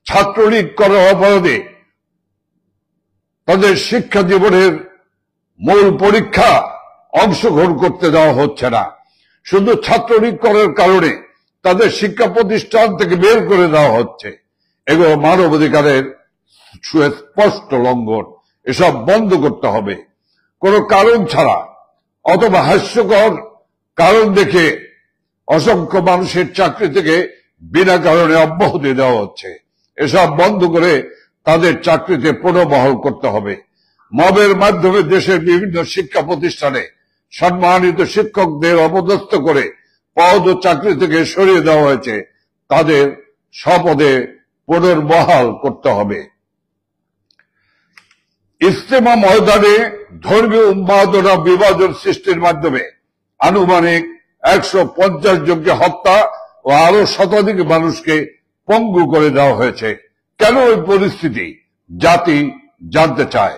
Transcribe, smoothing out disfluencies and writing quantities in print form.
ছাত্রলীগ করার অপরাধে তাদের শিক্ষা জীবনের মূল পরীক্ষা অংশগ্রহণ করতে দেওয়া হচ্ছে না। শুধু ছাত্রলীগ করার কারণে তাদের শিক্ষা প্রতিষ্ঠান থেকে বের করে দেওয়া হচ্ছে। এগুলো মানবাধিকারের সুস্পষ্ট লঙ্ঘন। এসব বন্ধ করতে হবে। কোনো কারণ ছাড়া অথবা হাস্যকর কারণ দেখে অসংখ্য মানুষের চাকরি থেকে বিনা কারণে অব্যাহতি দেওয়া হচ্ছে। এসব বন্ধ করে তাদের চাকরিতে পুনর্বহাল করতে হবে। মবের মাধ্যমে দেশের বিভিন্ন শিক্ষা প্রতিষ্ঠানে সম্মানিত শিক্ষকদের অপদস্থ করে পদ ও চাকরি থেকে সরিয়ে দেওয়া হয়েছে, তাদের স্বপদে পুনর্বহাল করতে হবে। ইজতেমা ময়দানে ধর্মীয় উন্মাদনা বিভাজন সৃষ্টির মাধ্যমে আনুমানিক 150 জনকে হত্যা ও আরো শতাধিক মানুষকে পঙ্গু করে দেওয়া হয়েছে। কেন এই পরিস্থিতি জাতি জানতে চায়।